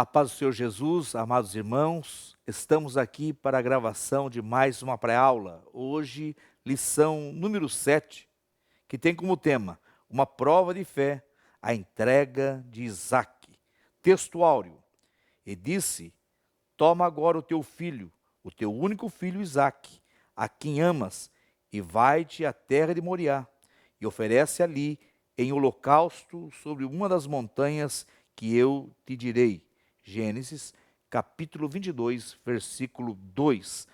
A paz do Senhor Jesus, amados irmãos, estamos aqui para a gravação de mais uma pré-aula. Hoje, lição número 7, que tem como tema uma prova de fé, a entrega de Isaque. Texto áureo. E disse: toma agora o teu filho, o teu único filho Isaque, a quem amas, e vai-te à terra de Moriá, e oferece ali em holocausto sobre uma das montanhas que eu te direi. Gênesis, capítulo 22, versículo 2.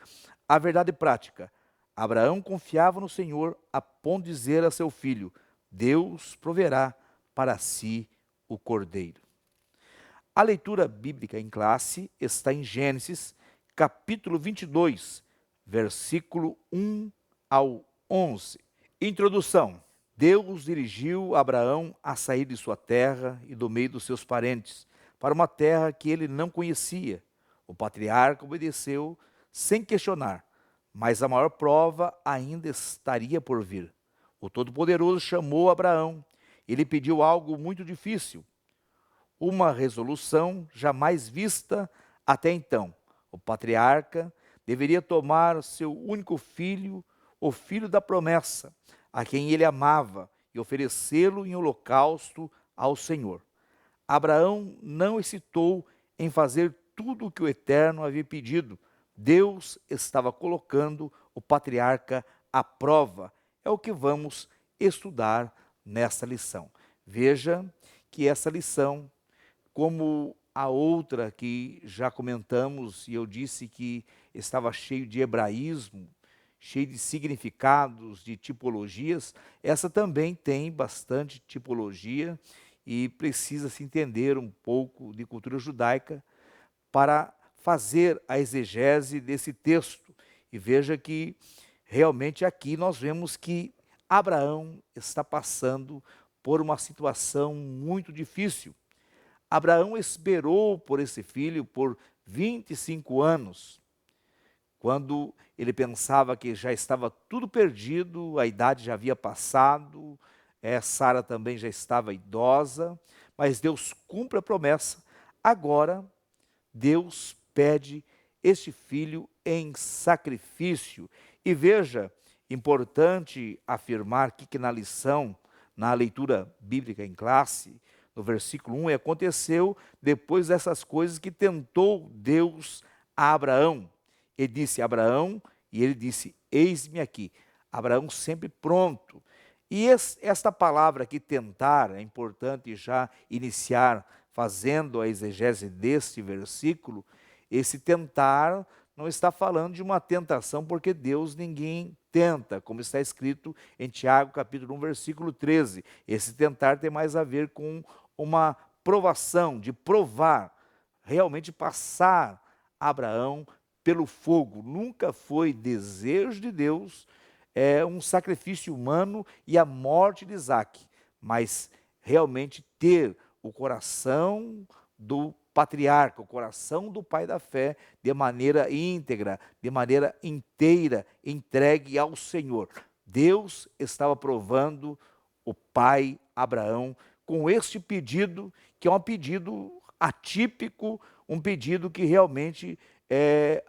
A verdade prática. Abraão confiava no Senhor a ponto de dizer a seu filho: Deus proverá para si o cordeiro. A leitura bíblica em classe está em Gênesis, capítulo 22, versículo 1 ao 11. Introdução. Deus dirigiu Abraão a sair de sua terra e do meio dos seus parentes, para uma terra que ele não conhecia. O patriarca obedeceu sem questionar, mas a maior prova ainda estaria por vir. O Todo-Poderoso chamou Abraão e lhe pediu algo muito difícil, uma resolução jamais vista até então. O patriarca deveria tomar seu único filho, o filho da promessa, a quem ele amava, e oferecê-lo em holocausto ao Senhor. Abraão não hesitou em fazer tudo o que o Eterno havia pedido. Deus estava colocando o patriarca à prova. É o que vamos estudar nesta lição. Veja que essa lição, como a outra que já comentamos, e eu disse que estava cheio de hebraísmo, cheio de significados, de tipologias, essa também tem bastante tipologia e precisa se entender um pouco de cultura judaica para fazer a exegese desse texto. E veja que realmente aqui nós vemos que Abraão está passando por uma situação muito difícil. Abraão esperou por esse filho por 25 anos. Quando ele pensava que já estava tudo perdido, a idade já havia passado, Sara também já estava idosa, mas Deus cumpre a promessa. Agora, Deus pede este filho em sacrifício. E veja, importante afirmar aqui que na lição, na leitura bíblica em classe, no versículo 1, aconteceu depois dessas coisas que tentou Deus a Abraão. Ele disse a Abraão, e ele disse: eis-me aqui. Abraão sempre pronto. E esta palavra aqui, tentar, é importante já iniciar fazendo a exegese deste versículo. Esse tentar não está falando de uma tentação, porque Deus ninguém tenta, como está escrito em Tiago, capítulo 1, versículo 13. Esse tentar tem mais a ver com uma provação, de provar, realmente passar Abraão pelo fogo. Nunca foi desejo de Deus um sacrifício humano e a morte de Isaque, mas realmente ter o coração do patriarca, o coração do pai da fé, de maneira íntegra, de maneira inteira, entregue ao Senhor. Deus estava provando o pai Abraão com este pedido, que é um pedido atípico, um pedido que realmente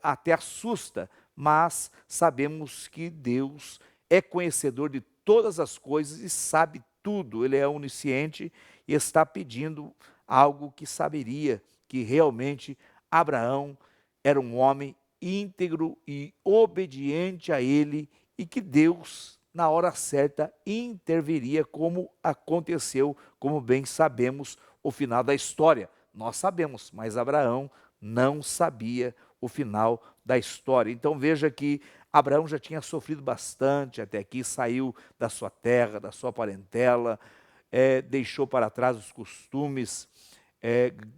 até assusta, mas sabemos que Deus é conhecedor de todas as coisas e sabe tudo, Ele é onisciente e está pedindo algo que saberia que realmente Abraão era um homem íntegro e obediente a Ele e que Deus, na hora certa, interviria, como aconteceu, como bem sabemos o final da história. Nós sabemos, mas Abraão não sabia o final da história. Então veja que Abraão já tinha sofrido bastante até aqui, saiu da sua terra, da sua parentela, deixou para trás os costumes,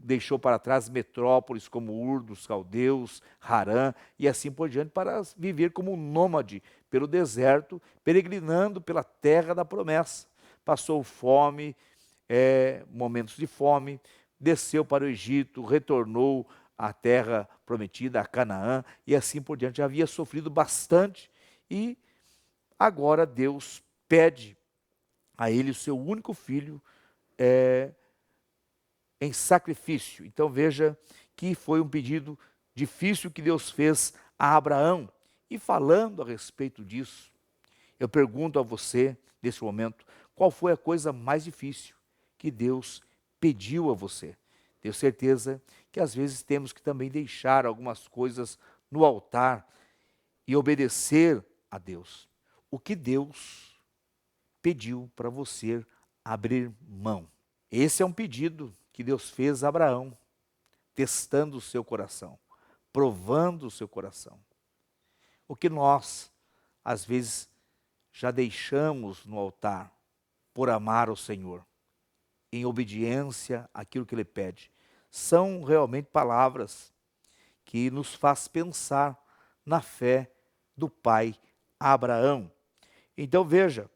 deixou para trás metrópoles como Ur dos caldeus, Harã e assim por diante, para viver como um nômade pelo deserto, peregrinando pela terra da promessa. Passou fome, momentos de fome, desceu para o Egito, retornou à terra prometida, a Canaã, e assim por diante. Já havia sofrido bastante e agora Deus pede a ele o seu único filho, em sacrifício. Então veja que foi um pedido difícil que Deus fez a Abraão. E falando a respeito disso, eu pergunto a você, nesse momento, qual foi a coisa mais difícil que Deus pediu a você? Tenho certeza que às vezes temos que também deixar algumas coisas no altar e obedecer a Deus. O que Deus pediu para você abrir mão? Esse é um pedido que Deus fez a Abraão, testando o seu coração, provando o seu coração. O que nós, às vezes, já deixamos no altar por amar o Senhor, em obediência àquilo que Ele pede. São realmente palavras que nos faz pensar na fé do pai Abraão. Então veja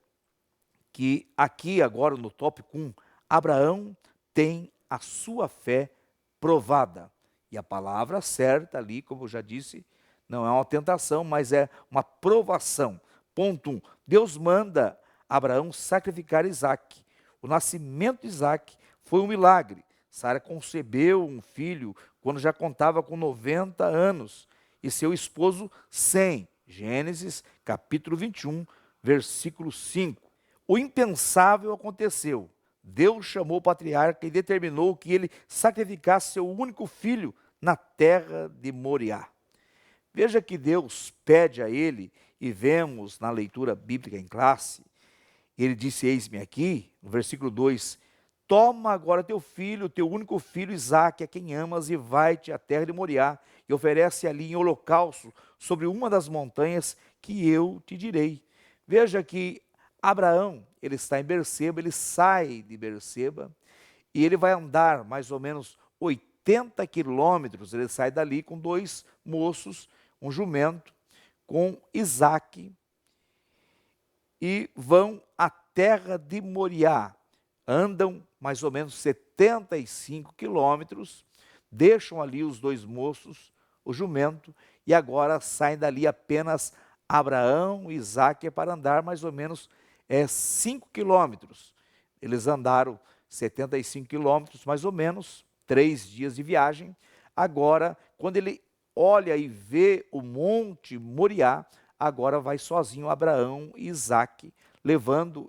que aqui agora no tópico 1, Abraão tem a sua fé provada. E a palavra certa ali, como eu já disse, não é uma tentação, mas é uma provação. Ponto 1. Deus manda Abraão sacrificar Isaque. O nascimento de Isaque foi um milagre. Sara concebeu um filho quando já contava com 90 anos e seu esposo 100. Gênesis capítulo 21, versículo 5. O impensável aconteceu. Deus chamou o patriarca e determinou que ele sacrificasse seu único filho na terra de Moriá. Veja que Deus pede a ele, e vemos na leitura bíblica em classe, ele disse, eis-me aqui, no versículo 2, toma agora teu filho, teu único filho Isaque, a quem amas, e vai-te à terra de Moriá, e oferece ali em holocausto sobre uma das montanhas que eu te direi. Veja que Abraão, ele está em Berseba, ele sai de Berseba, e ele vai andar mais ou menos 80 quilômetros, ele sai dali com 2 moços, um jumento, com Isaque, e vão à terra de Moriá. Andam mais ou menos 75 quilômetros, deixam ali os 2 moços, o jumento, e agora saem dali apenas Abraão e Isaque para andar mais ou menos 5 quilômetros. Eles andaram 75 quilômetros, mais ou menos, 3 dias de viagem. Agora, quando ele olha e vê o monte Moriá, agora vai sozinho Abraão e Isaque, levando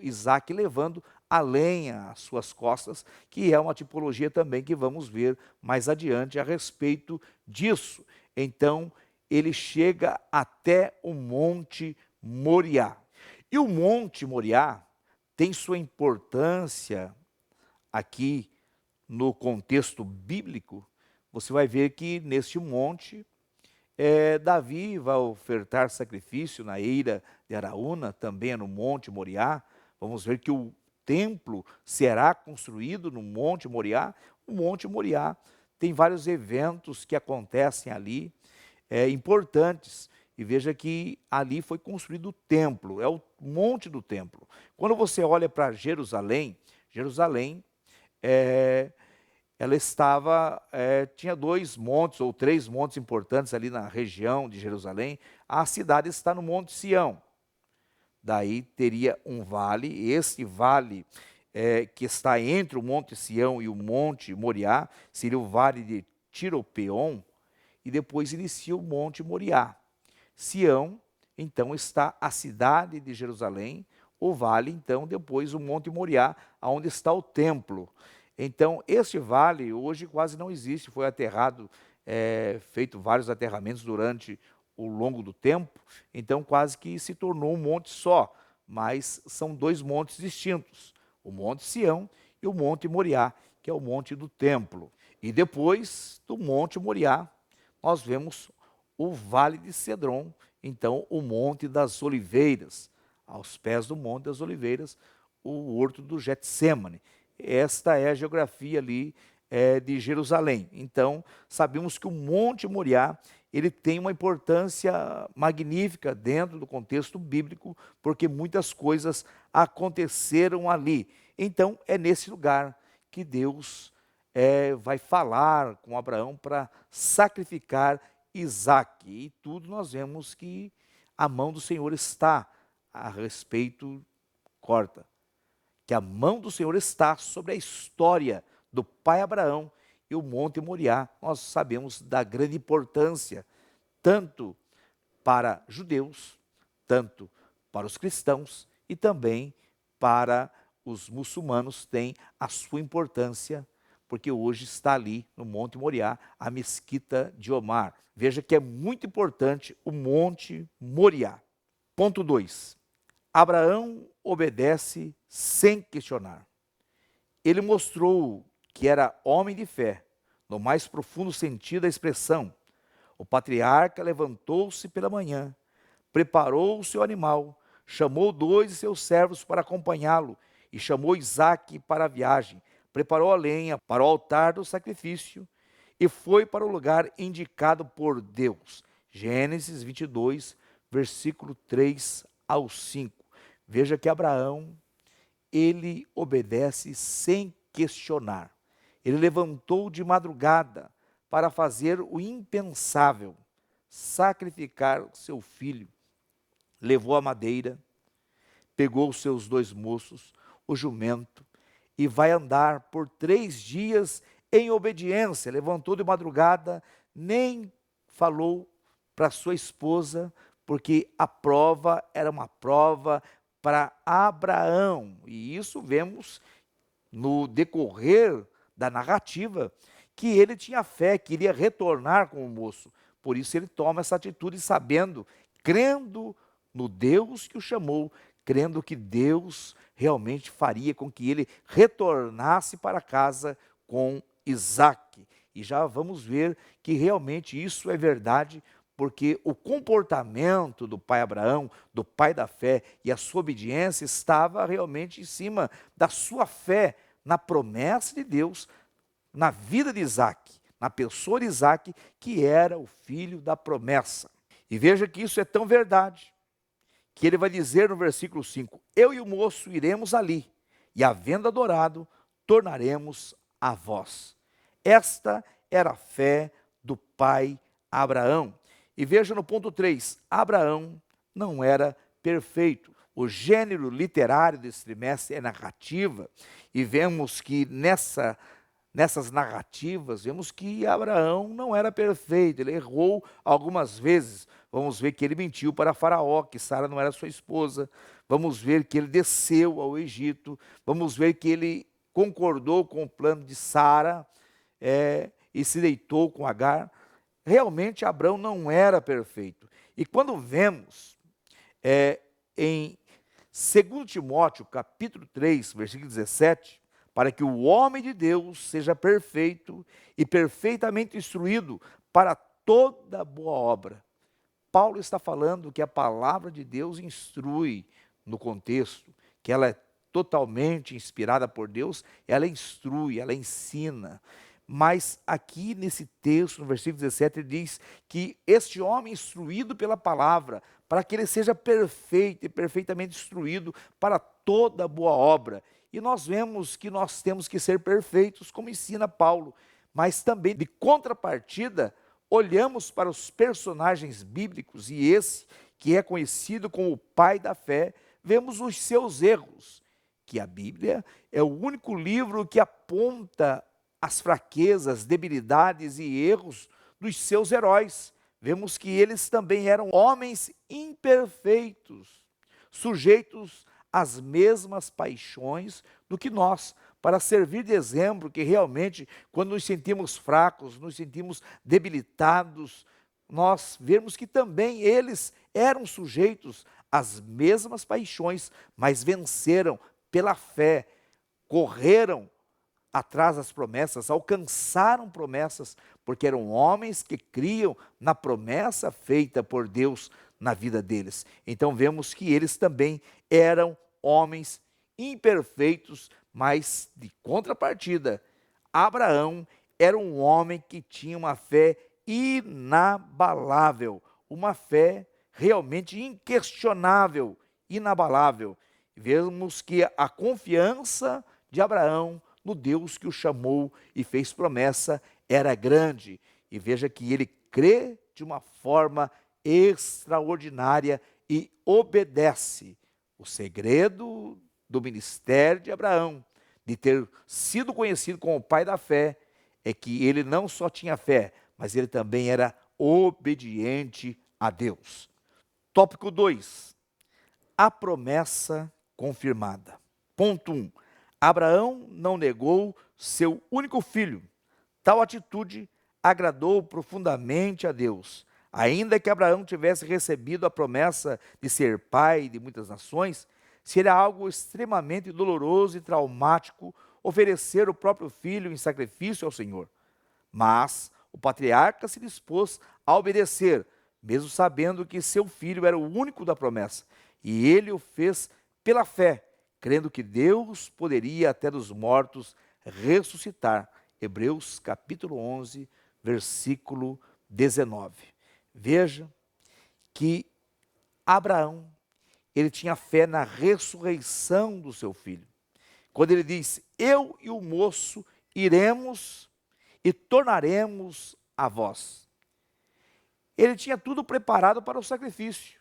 a lenha às suas costas, que é uma tipologia também que vamos ver mais adiante a respeito disso. Então, ele chega até o monte Moriá. E o monte Moriá tem sua importância aqui no contexto bíblico. Você vai ver que neste monte, Davi vai ofertar sacrifício na eira de Araúna, também é no monte Moriá. Vamos ver que o templo será construído no monte Moriá. O monte Moriá tem vários eventos que acontecem ali, importantes. E veja que ali foi construído o templo, é o monte do templo. Quando você olha para Jerusalém, ela tinha 2 montes ou 3 montes importantes ali na região de Jerusalém. A cidade está no Monte Sião. Daí teria um vale, esse vale que está entre o Monte Sião e o Monte Moriá, seria o vale de Tiropeon, e depois inicia o Monte Moriá. Sião, então, está a cidade de Jerusalém, o vale, então, depois o Monte Moriá, onde está o templo. Então, este vale hoje quase não existe, foi aterrado, feito vários aterramentos durante o longo do tempo, então quase que se tornou um monte só, mas são 2 montes distintos, o Monte Sião e o Monte Moriá, que é o monte do templo. E depois do Monte Moriá, nós vemos o Vale de Cedron, então o Monte das Oliveiras, aos pés do Monte das Oliveiras, o horto do Getsêmani. Esta é a geografia ali de Jerusalém. Então, sabemos que o Monte Moriá, ele tem uma importância magnífica dentro do contexto bíblico, porque muitas coisas aconteceram ali. Então, é nesse lugar que Deus vai falar com Abraão para sacrificar Isaque. E tudo nós vemos que a mão do Senhor está a respeito, corta, que a mão do Senhor está sobre a história do pai Abraão e o Monte Moriá. Nós sabemos da grande importância, tanto para judeus, tanto para os cristãos e também para os muçulmanos, tem a sua importância, porque hoje está ali no Monte Moriá, a mesquita de Omar. Veja que é muito importante o Monte Moriá. Ponto 2. Abraão obedece sem questionar. Ele mostrou que era homem de fé, no mais profundo sentido da expressão. O patriarca levantou-se pela manhã, preparou o seu animal, chamou 2 de seus servos para acompanhá-lo e chamou Isaque para a viagem, preparou a lenha para o altar do sacrifício e foi para o lugar indicado por Deus. Gênesis 22, versículo 3 ao 5. Veja que Abraão, ele obedece sem questionar. Ele levantou de madrugada para fazer o impensável, sacrificar seu filho. Levou a madeira, pegou os seus 2 moços, o jumento, e vai andar por 3 dias em obediência. Levantou de madrugada, nem falou para sua esposa, porque a prova era uma prova para Abraão. E isso vemos no decorrer da narrativa, que ele tinha fé, queria retornar com o moço. Por isso ele toma essa atitude sabendo, crendo no Deus que o chamou, crendo que Deus realmente faria com que ele retornasse para casa com Isaque. E já vamos ver que realmente isso é verdade, porque o comportamento do pai Abraão, do pai da fé, e a sua obediência estava realmente em cima da sua fé na promessa de Deus, na vida de Isaque, na pessoa de Isaque, que era o filho da promessa. E veja que isso é tão verdade, que ele vai dizer no versículo 5, eu e o moço iremos ali, e havendo adorado, tornaremos a vós. Esta era a fé do pai Abraão. E veja no ponto 3, Abraão não era perfeito. O gênero literário desse trimestre é narrativa, e vemos que nessas narrativas, vemos que Abraão não era perfeito, ele errou algumas vezes. Vamos ver que ele mentiu para Faraó, que Sara não era sua esposa. Vamos ver que ele desceu ao Egito. Vamos ver que ele concordou com o plano de Sara e se deitou com Agar. Realmente Abraão não era perfeito. E quando vemos em 2 Timóteo, capítulo 3, versículo 17, para que o homem de Deus seja perfeito e perfeitamente instruído para toda boa obra. Paulo está falando que a palavra de Deus instrui no contexto, que ela é totalmente inspirada por Deus, ela instrui, ela ensina. Mas aqui nesse texto, no versículo 17, ele diz que este homem instruído pela palavra, para que ele seja perfeito e perfeitamente instruído para toda boa obra. E nós vemos que nós temos que ser perfeitos, como ensina Paulo, mas também de contrapartida, olhamos para os personagens bíblicos, e esse que é conhecido como o pai da fé, vemos os seus erros, que a Bíblia é o único livro que aponta as fraquezas, debilidades e erros dos seus heróis. Vemos que eles também eram homens imperfeitos, sujeitos às mesmas paixões do que nós, para servir de exemplo que realmente, quando nos sentimos fracos, nos sentimos debilitados, nós vemos que também eles eram sujeitos às mesmas paixões, mas venceram pela fé, correram atrás das promessas, alcançaram promessas, porque eram homens que criam na promessa feita por Deus na vida deles. Então vemos que eles também eram homens imperfeitos, mas de contrapartida, Abraão era um homem que tinha uma fé inabalável, uma fé realmente inquestionável, inabalável. Vemos que a confiança de Abraão no Deus que o chamou e fez promessa era grande. E veja que ele crê de uma forma extraordinária e obedece. O segredo do ministério de Abraão de ter sido conhecido como o pai da fé é que ele não só tinha fé, mas ele também era obediente a Deus. Tópico 2. A promessa confirmada. Ponto 1. Abraão não negou seu único filho. Tal atitude agradou profundamente a Deus. Ainda que Abraão tivesse recebido a promessa de ser pai de muitas nações, seria algo extremamente doloroso e traumático oferecer o próprio filho em sacrifício ao Senhor. Mas o patriarca se dispôs a obedecer, mesmo sabendo que seu filho era o único da promessa. E ele o fez pela fé, crendo que Deus poderia até dos mortos ressuscitar. Hebreus capítulo 11, versículo 19. Veja que Abraão, ele tinha fé na ressurreição do seu filho. Quando ele diz, eu e o moço iremos e tornaremos a vós. Ele tinha tudo preparado para o sacrifício.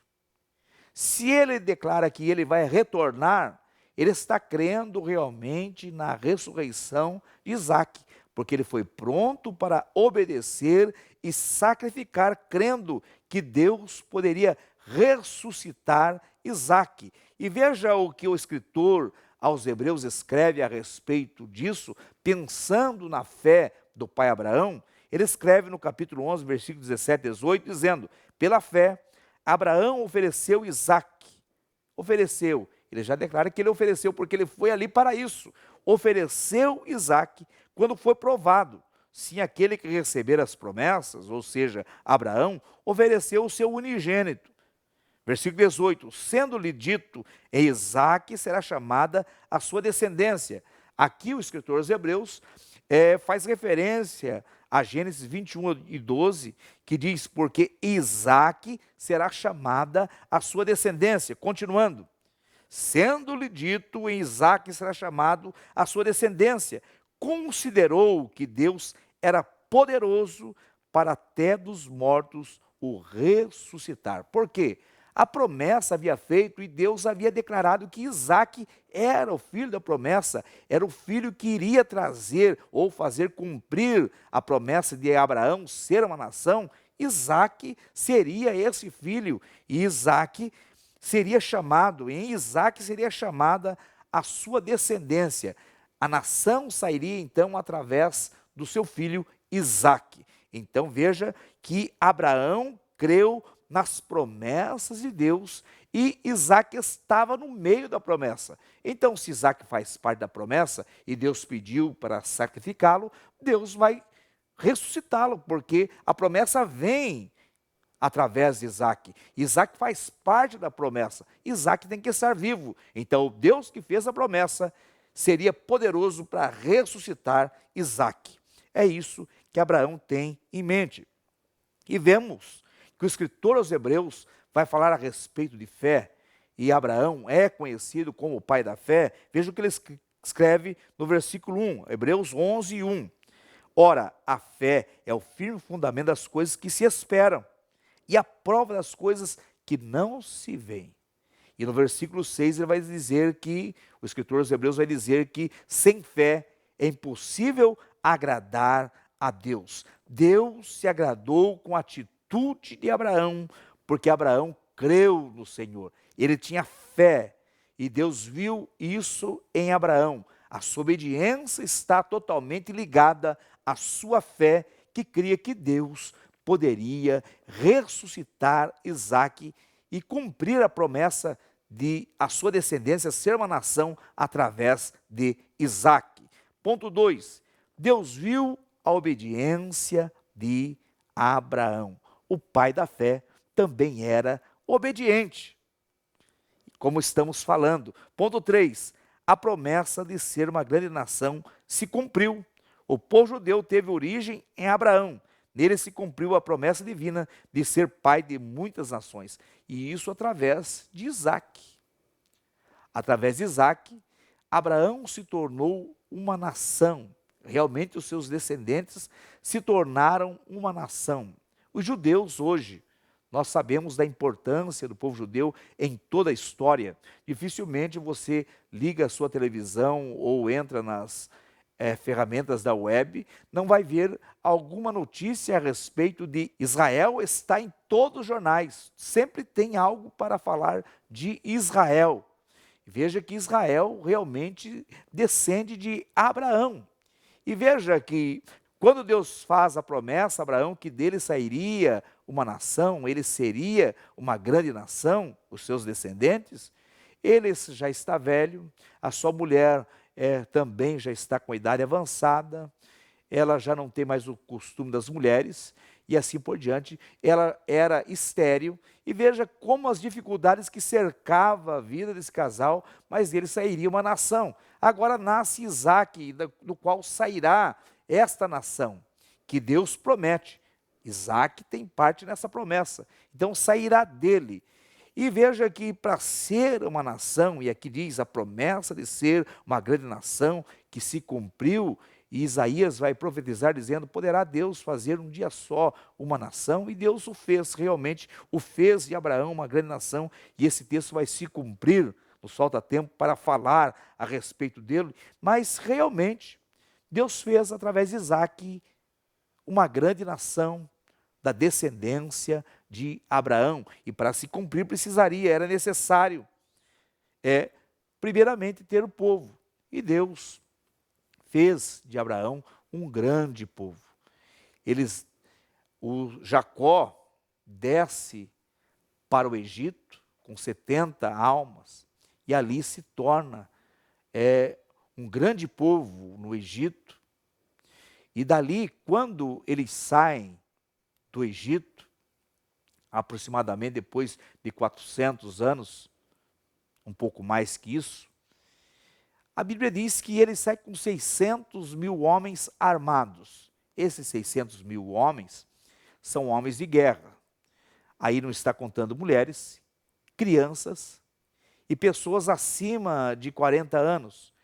Se ele declara que ele vai retornar, ele está crendo realmente na ressurreição de Isaque, porque ele foi pronto para obedecer e sacrificar, crendo que Deus poderia ressuscitar Isaque. E veja o que o escritor aos Hebreus escreve a respeito disso, pensando na fé do pai Abraão. Ele escreve no capítulo 11, versículos 17 e 18, dizendo, pela fé, Abraão ofereceu Isaque. Ofereceu. Ele já declara que ele ofereceu, porque ele foi ali para isso. Ofereceu Isaque quando foi provado. Sim, aquele que receber as promessas, ou seja, Abraão, ofereceu o seu unigênito. Versículo 18, sendo-lhe dito, em Isaque será chamada a sua descendência. Aqui o escritor aos Hebreus faz referência a Gênesis 21 e 12, que diz, porque Isaque será chamada a sua descendência. Continuando, sendo-lhe dito, em Isaque será chamado a sua descendência. Considerou que Deus era poderoso para até dos mortos o ressuscitar. Por quê? A promessa havia feito e Deus havia declarado que Isaque era o filho da promessa, era o filho que iria trazer ou fazer cumprir a promessa de Abraão ser uma nação. Isaque seria esse filho e Isaque seria chamado, em Isaque seria chamada a sua descendência. A nação sairia então através do seu filho Isaque. Então veja que Abraão creu nas promessas de Deus e Isaque estava no meio da promessa. Então, se Isaque faz parte da promessa e Deus pediu para sacrificá-lo, Deus vai ressuscitá-lo, porque a promessa vem através de Isaque. Isaque faz parte da promessa. Isaque tem que estar vivo. Então, o Deus que fez a promessa seria poderoso para ressuscitar Isaque. É isso que Abraão tem em mente. E vemos que o escritor aos Hebreus vai falar a respeito de fé, e Abraão é conhecido como o pai da fé. Veja o que ele escreve no versículo 1, Hebreus 11, 1. Ora, a fé é o firme fundamento das coisas que se esperam, e a prova das coisas que não se veem. E no versículo 6 ele vai dizer que, o escritor aos Hebreus vai dizer que sem fé é impossível agradar a Deus. Deus se agradou com a atitude de Abraão, porque Abraão creu no Senhor. Ele tinha fé e Deus viu isso em Abraão. A sua obediência está totalmente ligada à sua fé, que cria que Deus poderia ressuscitar Isaque e cumprir a promessa de a sua descendência ser uma nação através de Isaque. Ponto 2. Deus viu a obediência de Abraão. O pai da fé também era obediente, como estamos falando. Ponto 3. A promessa de ser uma grande nação se cumpriu. O povo judeu teve origem em Abraão. Nele se cumpriu a promessa divina de ser pai de muitas nações. E isso através de Isaque. Através de Isaque, Abraão se tornou uma nação. Realmente os seus descendentes se tornaram uma nação. Os judeus hoje, Nós sabemos da importância do povo judeu em toda a história. Dificilmente você liga a sua televisão ou entra nas ferramentas da web, não vai ver alguma notícia a respeito de Israel. Está em todos os jornais, sempre tem algo para falar de Israel. Veja que Israel realmente descende de Abraão. E veja que quando Deus faz a promessa a Abraão que dele sairia uma nação, ele seria uma grande nação, os seus descendentes, ele já está velho, a sua mulher também já está com a idade avançada, ela já não tem mais o costume das mulheres, e assim por diante, ela era estéril, e veja como as dificuldades que cercavam a vida desse casal, mas dele sairia uma nação. Agora nasce Isaque, do qual sairá esta nação, que Deus promete. Isaque tem parte nessa promessa, então sairá dele. E veja que para ser uma nação, e aqui diz a promessa de ser uma grande nação, que se cumpriu, e Isaías vai profetizar dizendo, poderá Deus fazer um dia só uma nação? E Deus o fez, realmente o fez de Abraão uma grande nação, e esse texto vai se cumprir, nos falta tempo para falar a respeito dele, mas realmente Deus fez através de Isaque uma grande nação, da descendência de Abraão, e para se cumprir era necessário, primeiramente ter o povo, e Deus fez de Abraão um grande povo. O Jacó desce para o Egito com 70 almas, e ali se torna um grande povo no Egito, e dali, quando eles saem do Egito, aproximadamente depois de 400 anos, um pouco mais que isso, a Bíblia diz que ele sai com 600 mil homens armados. Esses 600 mil homens são homens de guerra. Aí não está contando mulheres, crianças e pessoas acima de 40 anos.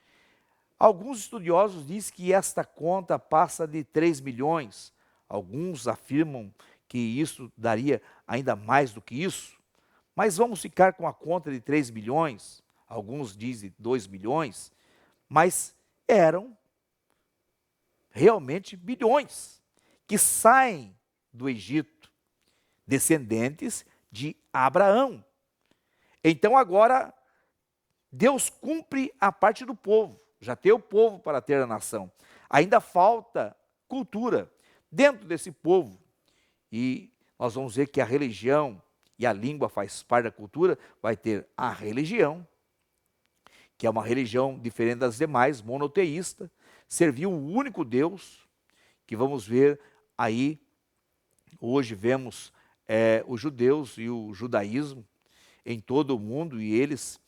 Alguns estudiosos dizem que esta conta passa de 3 milhões. Alguns afirmam que isso daria ainda mais do que isso. Mas vamos ficar com a conta de 3 milhões. Alguns dizem 2 milhões. Mas eram realmente bilhões que saem do Egito, descendentes de Abraão. Então agora Deus cumpre a parte do povo, já tem o povo para ter a nação. Ainda falta cultura dentro desse povo, e nós vamos ver que a religião e a língua faz parte da cultura. Vai ter a religião, que é uma religião diferente das demais, monoteísta, serviu o único Deus, que vamos ver aí, hoje vemos os judeus e o judaísmo em todo o mundo, e eles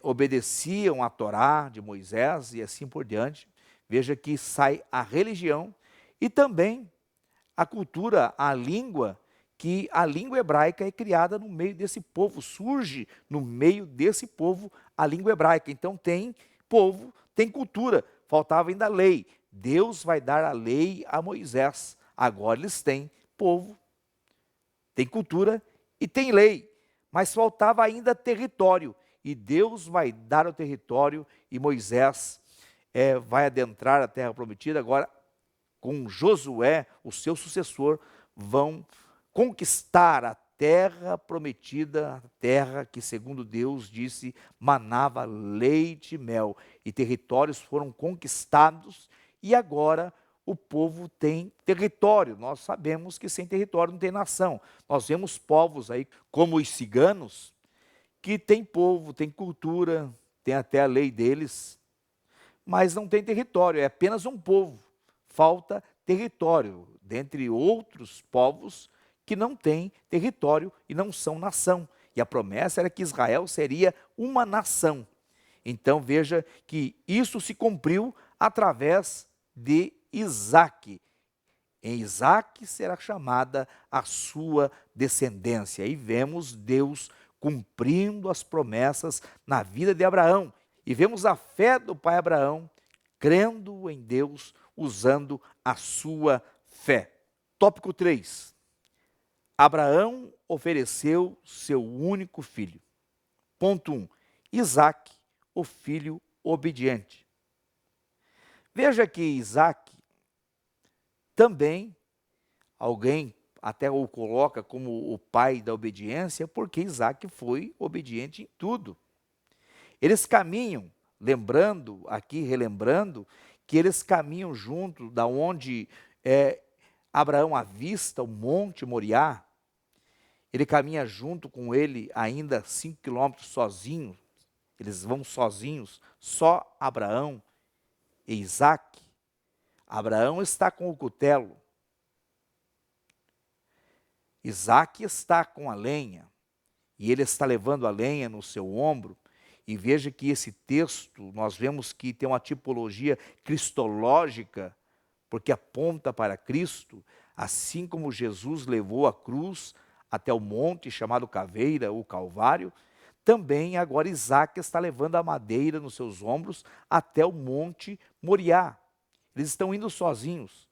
obedeciam a Torá de Moisés e assim por diante. Veja que sai a religião e também a cultura, a língua, que a língua hebraica é criada no meio desse povo, surge no meio desse povo a língua hebraica. Então tem povo, tem cultura, faltava ainda a lei. Deus vai dar a lei a Moisés, agora eles têm povo, tem cultura e tem lei, mas faltava ainda território, e Deus vai dar o território, e Moisés vai adentrar a terra prometida. Agora, com Josué, o seu sucessor, vão conquistar a terra prometida, a terra que, segundo Deus disse, manava leite e mel, e territórios foram conquistados, e agora o povo tem território. Nós sabemos que sem território não tem nação. Nós vemos povos aí, como os ciganos, que tem povo, tem cultura, tem até a lei deles, mas não tem território, é apenas um povo. Falta território, dentre outros povos que não têm território e não são nação. E a promessa era que Israel seria uma nação. Então veja que isso se cumpriu através de Isaque. Em Isaque será chamada a sua descendência. E vemos Deus cumprindo as promessas na vida de Abraão. E vemos a fé do pai Abraão, crendo em Deus, usando a sua fé. Tópico 3. Abraão ofereceu seu único filho. Ponto 1. Isaque, o filho obediente. Veja que Isaque também, alguém até o coloca como o pai da obediência, porque Isaque foi obediente em tudo. Eles caminham, lembrando, aqui relembrando, que eles caminham junto da onde Abraão avista o Monte Moriá. Ele caminha junto com ele ainda 5 quilômetros sozinho. Eles vão sozinhos, só Abraão e Isaque. Abraão está com o cutelo. Isaque está com a lenha. E ele está levando a lenha no seu ombro. E veja que esse texto, nós vemos que tem uma tipologia cristológica, porque aponta para Cristo, assim como Jesus levou a cruz até o monte chamado Caveira, o Calvário, também agora Isaque está levando a madeira nos seus ombros até o monte Moriá. Eles estão indo sozinhos.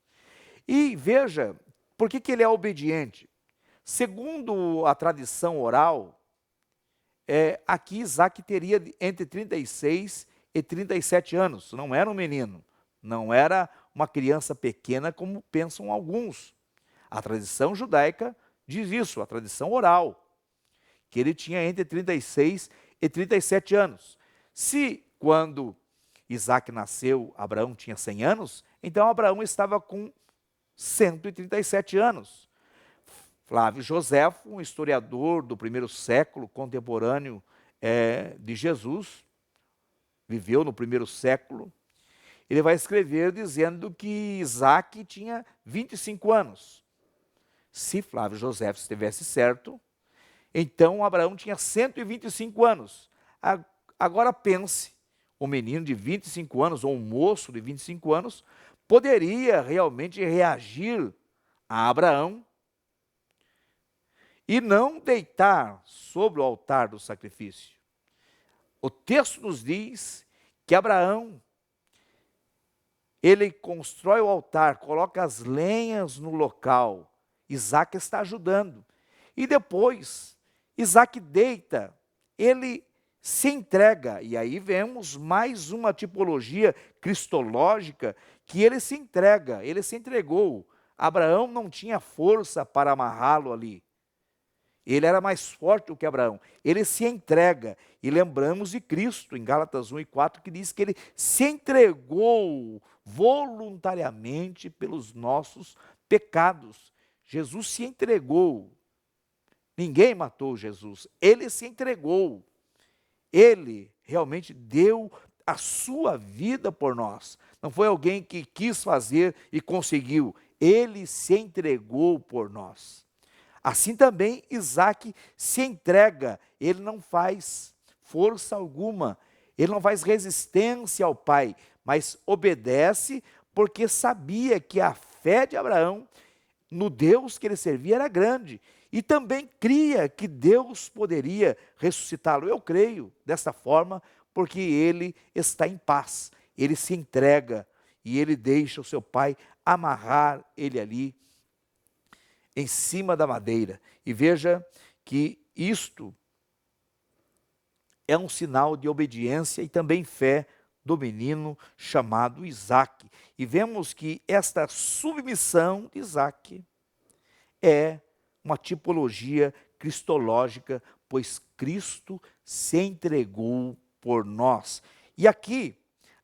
E veja, por que ele é obediente? Segundo a tradição oral, aqui Isaque teria entre 36 e 37 anos, não era um menino, não era uma criança pequena como pensam alguns. A tradição judaica diz isso, a tradição oral, que ele tinha entre 36 e 37 anos. Se quando Isaque nasceu, Abraão tinha 100 anos, então Abraão estava com 137 anos. Flávio Joséfo, um historiador do primeiro século, contemporâneo de Jesus, viveu no primeiro século, ele vai escrever dizendo que Isaque tinha 25 anos. Se Flávio Joséfo estivesse certo, então Abraão tinha 125 anos. Agora pense, um menino de 25 anos, ou um moço de 25 anos, poderia realmente reagir a Abraão e não deitar sobre o altar do sacrifício. O texto nos diz que Abraão, ele constrói o altar, coloca as lenhas no local. Isaque está ajudando. E depois, Isaque deita, ele se entrega. E aí vemos mais uma tipologia cristológica, que ele se entrega, ele se entregou. Abraão não tinha força para amarrá-lo ali. Ele era mais forte do que Abraão. Ele se entrega. E lembramos de Cristo, em Gálatas 1:4, que diz que ele se entregou voluntariamente pelos nossos pecados. Jesus se entregou. Ninguém matou Jesus. Ele se entregou. Ele realmente deu a sua vida por nós. Não foi alguém que quis fazer e conseguiu. Ele se entregou por nós. Assim também Isaque se entrega, ele não faz força alguma, ele não faz resistência ao pai, mas obedece porque sabia que a fé de Abraão no Deus que ele servia era grande e também cria que Deus poderia ressuscitá-lo. Eu creio desta forma porque ele está em paz, ele se entrega e ele deixa o seu pai amarrar ele ali em cima da madeira. E veja que isto é um sinal de obediência e também fé do menino chamado Isaque. E vemos que esta submissão de Isaque é uma tipologia cristológica, pois Cristo se entregou por nós. E aqui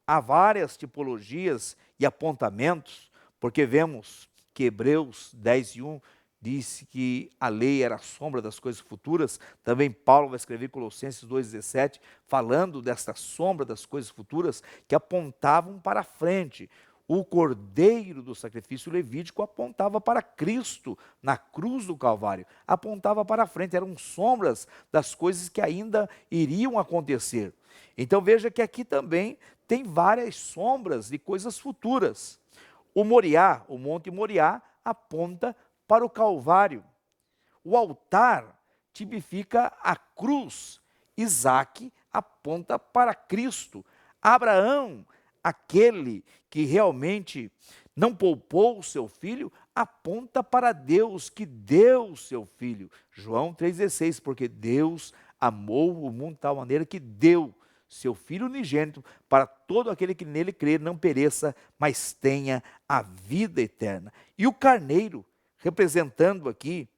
há várias tipologias e apontamentos, porque vemos que Hebreus 10:1 disse que a lei era a sombra das coisas futuras. Também Paulo vai escrever Colossenses 2:17, falando desta sombra das coisas futuras que apontavam para a frente. O cordeiro do sacrifício levítico apontava para Cristo na cruz do Calvário, apontava para a frente, eram sombras das coisas que ainda iriam acontecer. Então veja que aqui também tem várias sombras de coisas futuras. O Moriá, o Monte Moriá, aponta para o Calvário. O altar tipifica a cruz. Isaque aponta para Cristo. Abraão aquele que realmente não poupou o seu filho, aponta para Deus, que deu o seu filho. João 3,16, porque Deus amou o mundo de tal maneira que deu seu Filho unigênito para todo aquele que nele crer não pereça, mas tenha a vida eterna. E o carneiro, representando aqui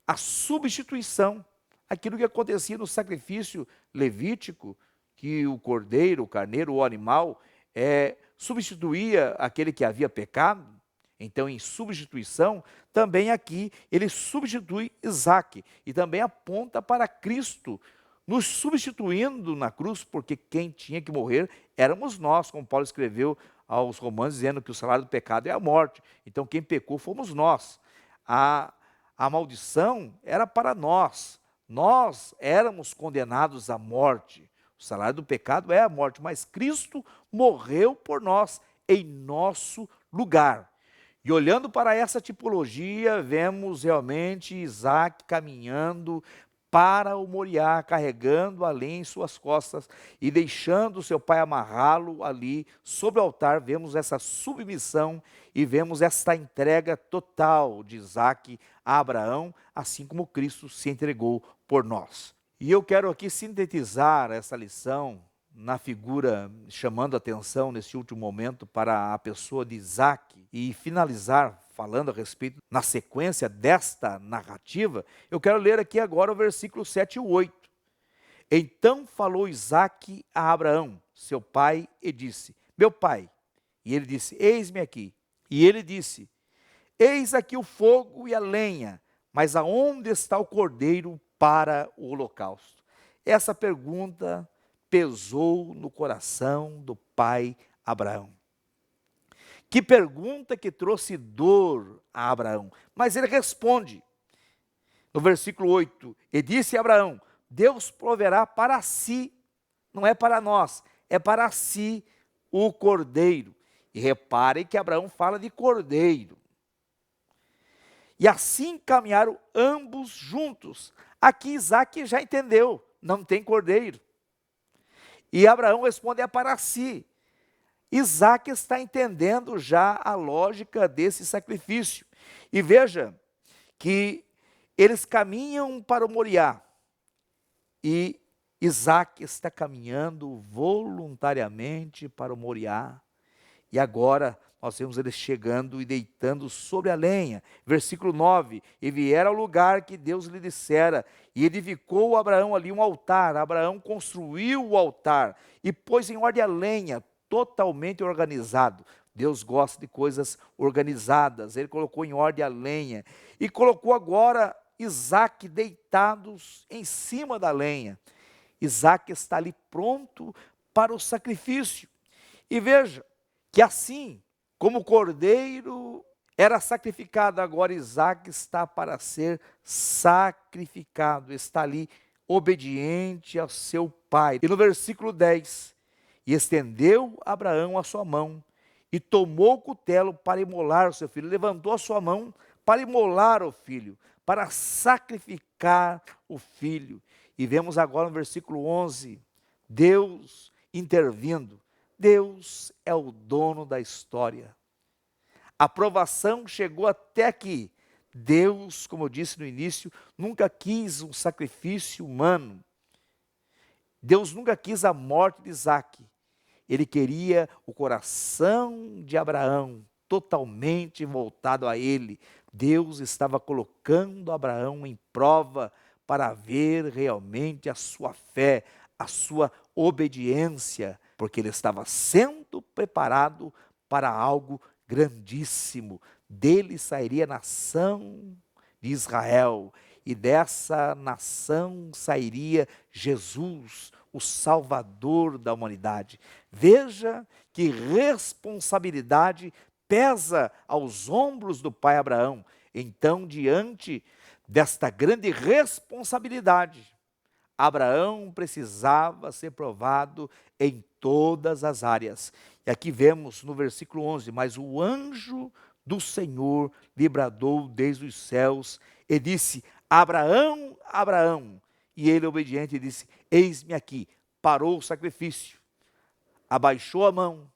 a substituição, aquilo que acontecia no sacrifício levítico, que o cordeiro, o carneiro, o animal, substituía aquele que havia pecado. Então, em substituição, também aqui ele substitui Isaque e também aponta para Cristo, nos substituindo na cruz, porque quem tinha que morrer éramos nós, como Paulo escreveu aos Romanos, dizendo que o salário do pecado é a morte. Então, quem pecou fomos nós. A maldição era para nós. Nós éramos condenados à morte. O salário do pecado é a morte, mas Cristo morreu por nós, em nosso lugar. E olhando para essa tipologia, vemos realmente Isaque caminhando para o Moriá, carregando a lenha em suas costas e deixando seu pai amarrá-lo ali sobre o altar. Vemos essa submissão e vemos esta entrega total de Isaque a Abraão, assim como Cristo se entregou por nós. E eu quero aqui sintetizar essa lição na figura, chamando a atenção nesse último momento para a pessoa de Isaque e finalizar falando a respeito, na sequência desta narrativa, eu quero ler aqui agora o versículo 7 e 8. Então falou Isaque a Abraão, seu pai, e disse: meu pai. E ele disse: eis-me aqui. E ele disse: eis aqui o fogo e a lenha, mas aonde está o cordeiro para o holocausto? Essa pergunta pesou no coração do pai Abraão. Que pergunta que trouxe dor a Abraão. Mas ele responde, no versículo 8, e disse a Abraão: Deus proverá para si, não é para nós, é para si o cordeiro. E reparem que Abraão fala de cordeiro. E assim caminharam ambos juntos. Aqui Isaque já entendeu, não tem cordeiro. E Abraão responde: é para si. Isaque está entendendo já a lógica desse sacrifício. E veja que eles caminham para o Moriá. E Isaque está caminhando voluntariamente para o Moriá. E agora nós vemos ele chegando e deitando sobre a lenha. Versículo 9: e vieram ao lugar que Deus lhe dissera, e edificou Abraão ali um altar. Abraão construiu o altar e pôs em ordem a lenha, totalmente organizado. Deus gosta de coisas organizadas. Ele colocou em ordem a lenha e colocou agora Isaque deitados em cima da lenha. Isaque está ali pronto para o sacrifício. E veja que assim como o cordeiro era sacrificado, agora Isaque está para ser sacrificado. Está ali obediente ao seu pai. E no versículo 10, e estendeu Abraão a sua mão, e tomou o cutelo para imolar o seu filho. Levantou a sua mão para imolar o filho, para sacrificar o filho. E vemos agora no versículo 11, Deus intervindo. Deus é o dono da história. A provação chegou até aqui. Deus, como eu disse no início, nunca quis um sacrifício humano. Deus nunca quis a morte de Isaque. Ele queria o coração de Abraão totalmente voltado a ele. Deus estava colocando Abraão em prova para ver realmente a sua fé, a sua obediência, porque ele estava sendo preparado para algo grandíssimo. Dele sairia a nação de Israel, e dessa nação sairia Jesus, o Salvador da humanidade. Veja que responsabilidade pesa aos ombros do pai Abraão. Então, diante desta grande responsabilidade, Abraão precisava ser provado em todas as áreas. E aqui vemos no versículo 11, mas o anjo do Senhor lhe bradou desde os céus e disse: Abraão, Abraão. E ele, obediente, disse: eis-me aqui. Parou o sacrifício. abaixou a mão,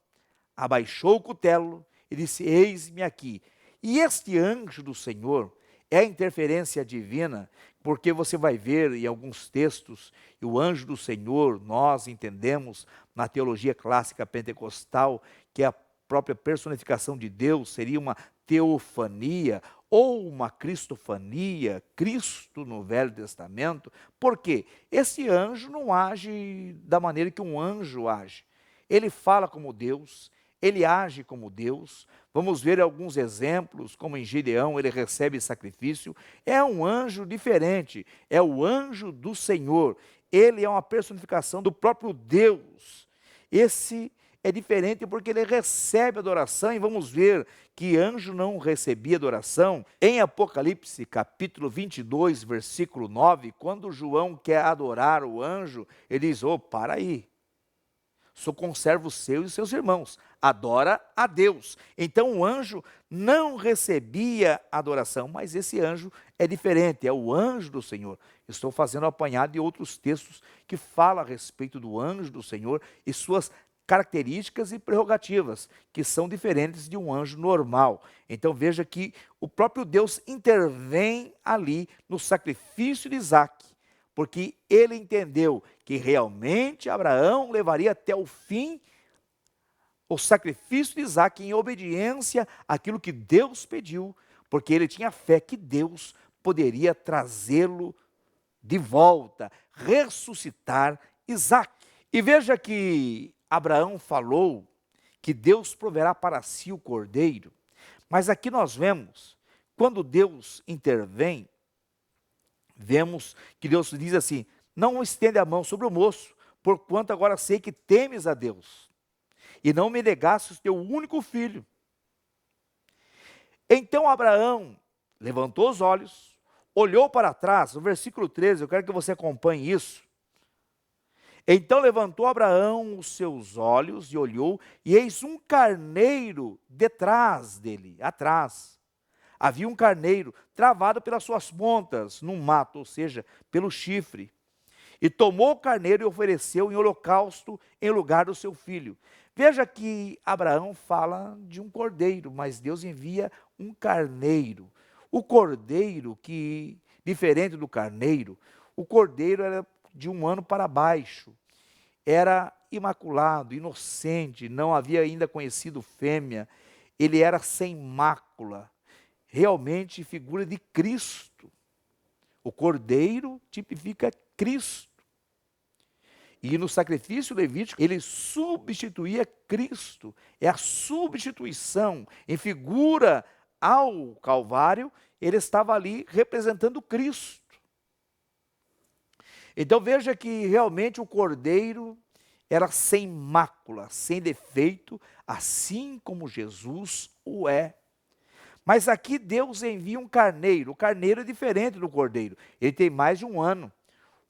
abaixou o cutelo e disse: eis-me aqui. E este anjo do Senhor é a interferência divina, porque você vai ver em alguns textos, e o anjo do Senhor, nós entendemos na teologia clássica pentecostal, que é a própria personificação de Deus, seria uma teofania ou uma cristofania, Cristo no Velho Testamento. Por quê? Esse anjo não age da maneira que um anjo age. Ele fala como Deus, ele age como Deus. Vamos ver alguns exemplos, como em Gideão ele recebe sacrifício. É um anjo diferente, é o anjo do Senhor. Ele é uma personificação do próprio Deus. Esse é diferente porque ele recebe adoração, e vamos ver que anjo não recebia adoração. Em Apocalipse, capítulo 22, versículo 9, quando João quer adorar o anjo, ele diz: para aí, sou conservo seu e seus irmãos, adora a Deus. Então o anjo não recebia adoração, mas esse anjo é diferente, é o anjo do Senhor. Estou fazendo um apanhado de outros textos que falam a respeito do anjo do Senhor e suas características e prerrogativas, que são diferentes de um anjo normal. Então veja que o próprio Deus intervém ali no sacrifício de Isaque, porque ele entendeu que realmente Abraão levaria até o fim o sacrifício de Isaque em obediência àquilo que Deus pediu, porque ele tinha fé que Deus poderia trazê-lo de volta, ressuscitar Isaque. E veja que Abraão falou que Deus proverá para si o cordeiro, mas aqui nós vemos, quando Deus intervém, vemos que Deus diz assim: não estende a mão sobre o moço, porquanto agora sei que temes a Deus, e não me negaste o teu único filho. Então Abraão levantou os olhos, olhou para trás, no versículo 13, eu quero que você acompanhe isso. Então levantou Abraão os seus olhos e olhou, e eis um carneiro detrás dele, atrás. Havia um carneiro travado pelas suas pontas num mato, ou seja, pelo chifre. E tomou o carneiro e ofereceu em holocausto em lugar do seu filho. Veja que Abraão fala de um cordeiro, mas Deus envia um carneiro. O cordeiro, que diferente do carneiro, o cordeiro era de 1 ano para baixo. Era imaculado, inocente, não havia ainda conhecido fêmea. Ele era sem mácula. Realmente figura de Cristo. O cordeiro tipifica Cristo. E no sacrifício levítico, ele substituía Cristo. É a substituição. Em figura ao Calvário, ele estava ali representando Cristo. Então veja que realmente o cordeiro era sem mácula, sem defeito, assim como Jesus o é. Mas aqui Deus envia um carneiro. O carneiro é diferente do cordeiro. Ele tem mais de 1 ano.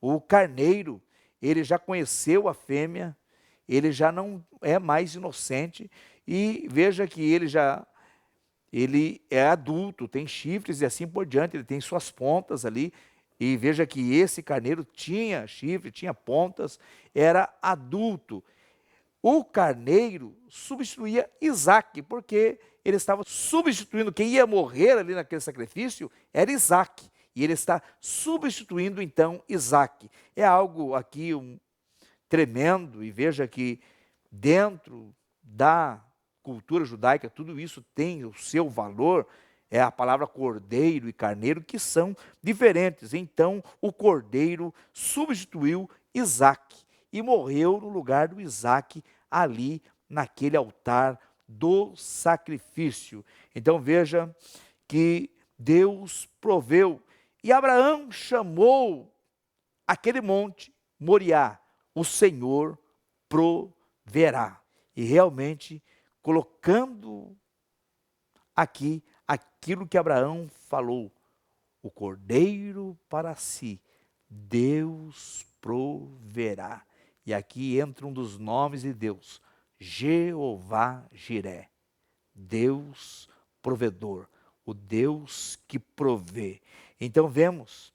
O carneiro, ele já conheceu a fêmea, ele já não é mais inocente. E veja que ele é adulto, tem chifres e assim por diante, ele tem suas pontas ali. E veja que esse carneiro tinha chifre, tinha pontas, era adulto. O carneiro substituía Isaque, porque ele estava substituindo, quem ia morrer ali naquele sacrifício era Isaque. E ele está substituindo então Isaque. É algo aqui tremendo, e veja que dentro da cultura judaica tudo isso tem o seu valor. É a palavra cordeiro e carneiro que são diferentes. Então o cordeiro substituiu Isaque e morreu no lugar do Isaque ali naquele altar do sacrifício. Então veja que Deus proveu. E Abraão chamou aquele monte Moriá, o Senhor proverá. E realmente colocando aqui aquilo que Abraão falou, o cordeiro para si, Deus proverá. E aqui entra um dos nomes de Deus, Jeová Jiré, Deus provedor, o Deus que provê. Então vemos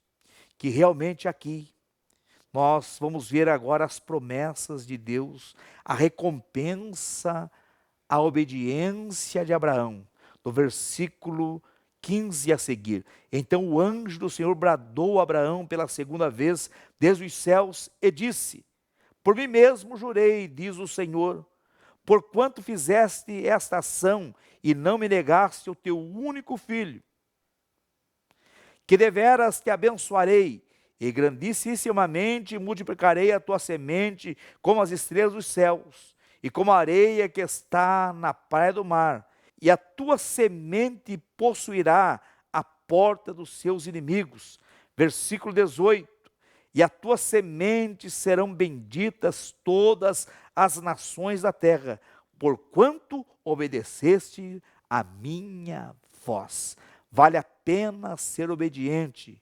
que realmente aqui Nós vamos ver agora as promessas de Deus, a recompensa, a obediência de Abraão, no versículo 15 a seguir. Então o anjo do Senhor bradou a Abraão pela segunda vez desde os céus e disse: por mim mesmo jurei, diz o Senhor, porquanto fizeste esta ação e não me negaste o teu único filho, que deveras te abençoarei, e grandissimamente multiplicarei a tua semente como as estrelas dos céus, e como a areia que está na praia do mar, e a tua semente possuirá a porta dos seus inimigos. Versículo 18. E a tua semente serão benditas todas as nações da terra, porquanto obedeceste a minha voz. Vale a pena ser obediente.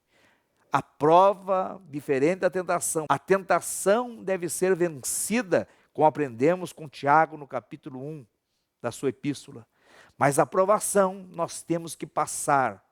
A prova, diferente da tentação. A tentação deve ser vencida, como aprendemos com Tiago no capítulo 1 da sua epístola. Mas a provação nós temos que passar.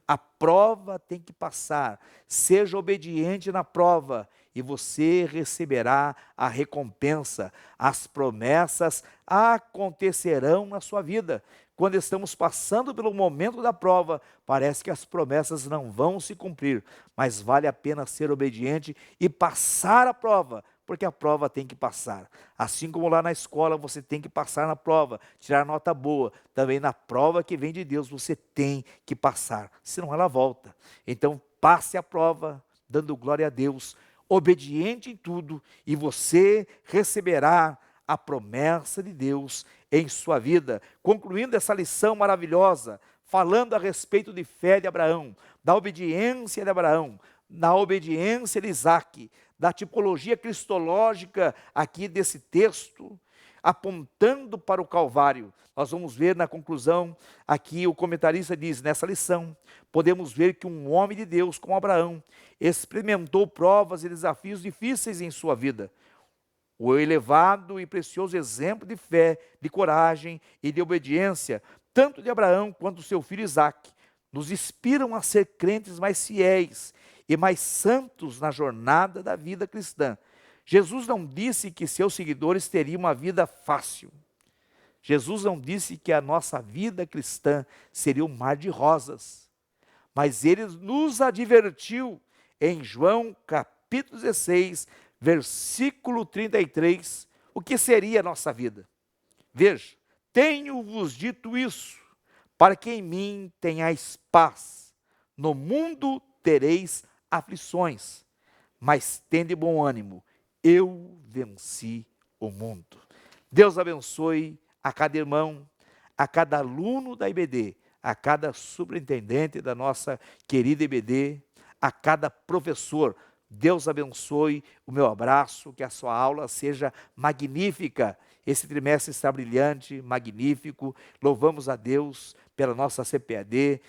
A prova tem que passar. Seja obediente na prova e você receberá a recompensa. As promessas acontecerão na sua vida. Quando estamos passando pelo momento da prova, parece que as promessas não vão se cumprir, mas vale a pena ser obediente e passar a prova, porque a prova tem que passar. Assim como lá na escola você tem que passar na prova, tirar nota boa, também na prova que vem de Deus você tem que passar, senão ela volta. Então passe a prova, dando glória a Deus, obediente em tudo, e você receberá a promessa de Deus em sua vida. Concluindo essa lição maravilhosa, falando a respeito de fé de Abraão, da obediência de Abraão, na obediência de Isaque, da tipologia cristológica aqui desse texto, apontando para o Calvário. Nós vamos ver na conclusão, aqui o comentarista diz, nessa lição, podemos ver que um homem de Deus como Abraão experimentou provas e desafios difíceis em sua vida. O elevado e precioso exemplo de fé, de coragem e de obediência, tanto de Abraão quanto do seu filho Isaque, nos inspiram a ser crentes mais fiéis e mais santos na jornada da vida cristã. Jesus não disse que seus seguidores teriam uma vida fácil. Jesus não disse que a nossa vida cristã seria um mar de rosas. Mas ele nos advertiu em João capítulo 16, versículo 33, o que seria a nossa vida. Veja, tenho-vos dito isso, para que em mim tenhais paz. No mundo tereis aflições, mas tende bom ânimo, eu venci o mundo. Deus abençoe a cada irmão, a cada aluno da IBD, a cada superintendente da nossa querida IBD, a cada professor. Deus abençoe, o meu abraço, que a sua aula seja magnífica. Esse trimestre está brilhante, magnífico. Louvamos a Deus pela nossa CPAD,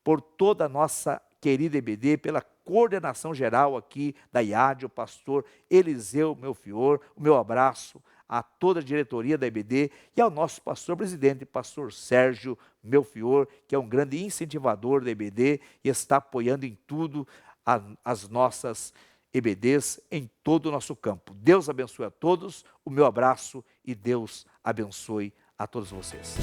por toda a nossa querida IBD, pela coordenação geral aqui da IAD, o pastor Eliseu Melfior. O meu abraço a toda a diretoria da IBD e ao nosso pastor presidente, pastor Sérgio Melfior, que é um grande incentivador da IBD e está apoiando em tudo as nossas EBDs em todo o nosso campo. Deus abençoe a todos, o meu abraço e Deus abençoe a todos vocês.